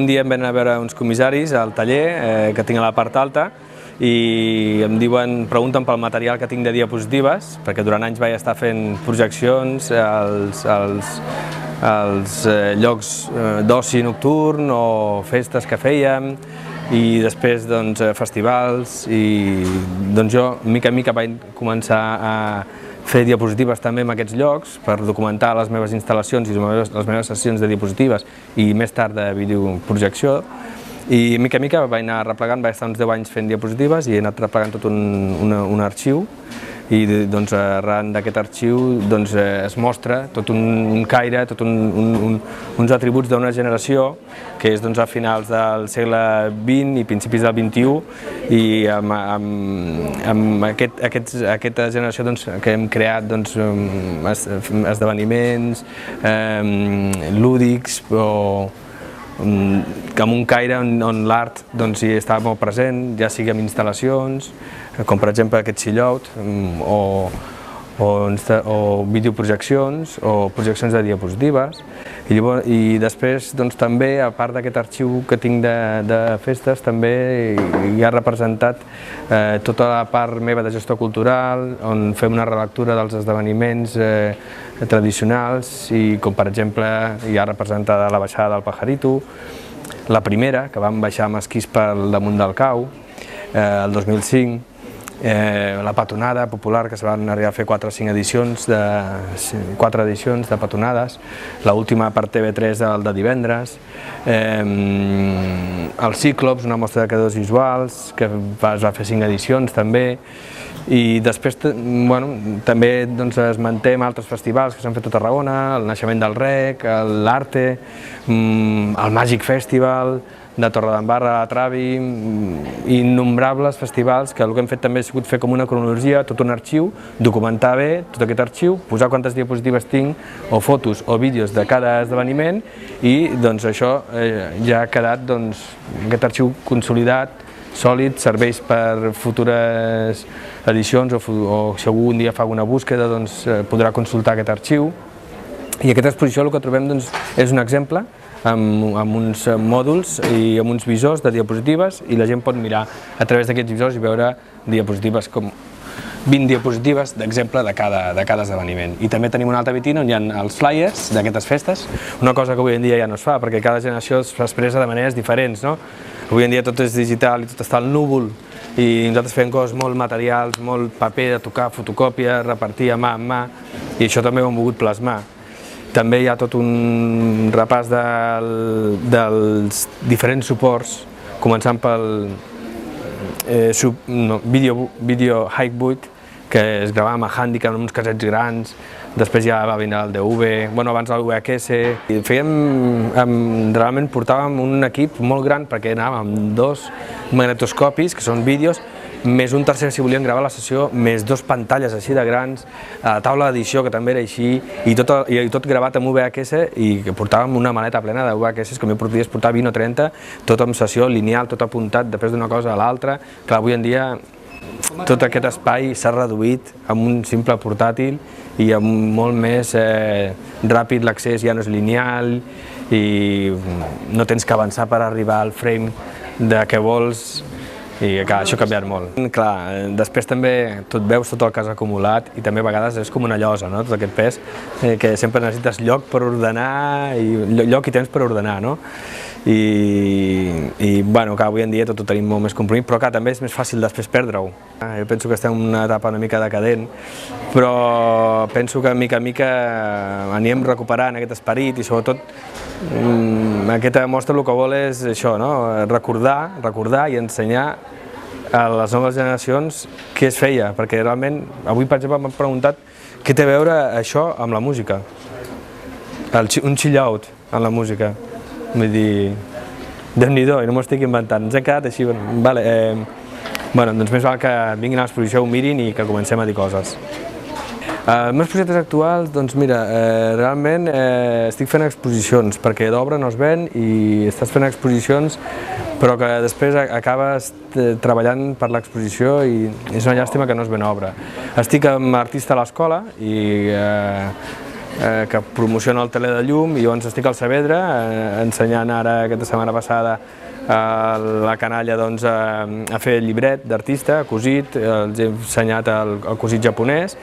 un dia em venen a veure uns comissaris al taller que tinc a la part alta i em pregunten pel material que tinc de diapositives, perquè durant anys vaig estar fent projeccions als llocs d'oci nocturn o festes que fèiem i després festivals, i jo mica en mica vaig començar a fer diapositives també en aquests llocs per documentar les meves instal·lacions i les meves sessions de diapositives i més tard de videoprojecció. I mica en mica vaig anar replegant, vaig estar uns 10 anys fent diapositives i he anat replegant tot un arxiu, i arran d'aquest arxiu es mostra tot un caire, tots uns atributs d'una generació que és a finals del segle XX i principis del XXI, i amb aquesta generació que hem creat esdeveniments lúdics amb un caire on l'art hi està molt present, ja sigui amb instal·lacions, com per exemple aquest Chillout, o videoprojeccions o projeccions de diapositives. I després també, a part d'aquest arxiu que tinc de festes, també hi ha representat tota la part meva de gestió cultural, on fem una relectura dels esdeveniments tradicionals, i com per exemple hi ha representada la baixada del Pajarito, la primera, que vam baixar amb esquís pel damunt del Cau, el 2005, la petonada popular, que se van arribar a fer 4 o 5 edicions, 4 edicions de petonades, l'última per TV3 de divendres, el Cíclops, una mostra de creadors visuals, que es va fer 5 edicions també, i després també es manté amb altres festivals que s'han fet a Tarragona, el Naixement del Rec, l'Arte, el Màgic Festival de Torredembarra, a Travi, innombrables festivals que el que hem fet també ha sigut fer com una cronologia, tot un arxiu, documentar bé tot aquest arxiu, posar quantes diapositives tinc, o fotos o vídeos de cada esdeveniment, i això ja ha quedat aquest arxiu consolidat, sòlid, serveix per futures edicions, o si algú un dia fa alguna búsqueda podrà consultar aquest arxiu. I aquesta exposició el que trobem és un exemple amb uns mòduls i amb uns visors de diapositives, i la gent pot mirar a través d'aquests visors i veure diapositives, com 20 diapositives d'exemple de cada esdeveniment. I també tenim una altra vitrina on hi ha els flyers d'aquestes festes, una cosa que avui en dia ja no es fa, perquè cada generació s'expressa de maneres diferents. Avui en dia tot és digital i tot està al núvol, i nosaltres fem coses molt materials, molt paper de tocar, fotocòpia, repartir a mà en mà, i això també ho hem volgut plasmar. També hi ha tot un repàs dels diferents suports, començant pel vídeo Hike 8, que es gravava amb Handycam en uns casets grans, després ja va vindre el DV, abans el VHS, i realment portàvem un equip molt gran, perquè anàvem amb 2 magnetoscopis, que són vídeos, més un tercer si volien gravar la sessió, més 2 pantalles així de grans, la taula d'edició que també era així, i tot gravat amb VHS, i que portàvem una maleta plena de VHS, que podies portar 20 o 30, tot amb sessió lineal, tot apuntat després d'una cosa a l'altra. Clar, avui en dia tot aquest espai s'ha reduït amb un simple portàtil, i amb molt més ràpid l'accés, ja no és lineal, i no tens que avançar per arribar al frame de què vols, i això ha canviat molt. Clar, després també veus tot el que has acumulat, i també a vegades és com una llosa, tot aquest pes, que sempre necessites lloc per ordenar, lloc i temps per ordenar, i avui en dia tot ho tenim molt més comprimit, però també és més fàcil després perdre-ho. Jo penso que estem en una etapa una mica decadent, però penso que mica en mica anirem recuperant aquest esperit, i sobretot aquesta mostra el que vol és això, recordar i ensenyar a les noves generacions què es feia, perquè realment avui per exemple m'han preguntat què té a veure això amb la música, un chill-out amb la música. Vull dir, Déu-n'hi-do, i no m'ho estic inventant, ens hem quedat així, doncs més val que vinguin a l'exposició, ho mirin i que comencem a dir coses. Els meus projectes actuals, doncs mira, realment estic fent exposicions, perquè d'obra no es ven i estàs fent exposicions, però que després acabes treballant per l'exposició i és una llàstima que no es ven obra. Estic amb artista a l'escola i que promociona el taller de llum, i llavors estic al Saavedra ensenyant ara aquesta setmana passada la canalla a fer llibret d'artista, cosit, els he ensenyat el cosit japonès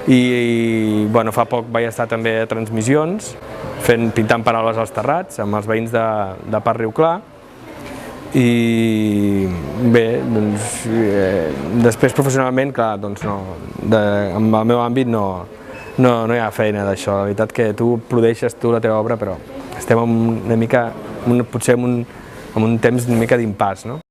i fa poc vaig estar també a transmissions pintant paraules als terrats amb els veïns de Parc Riu Clar. I bé, després professionalment, clar, en el meu àmbit no hi ha feina d'això. La veritat que tu produeixes la teva obra, però estem potser en un temps una mica d'impàs, no?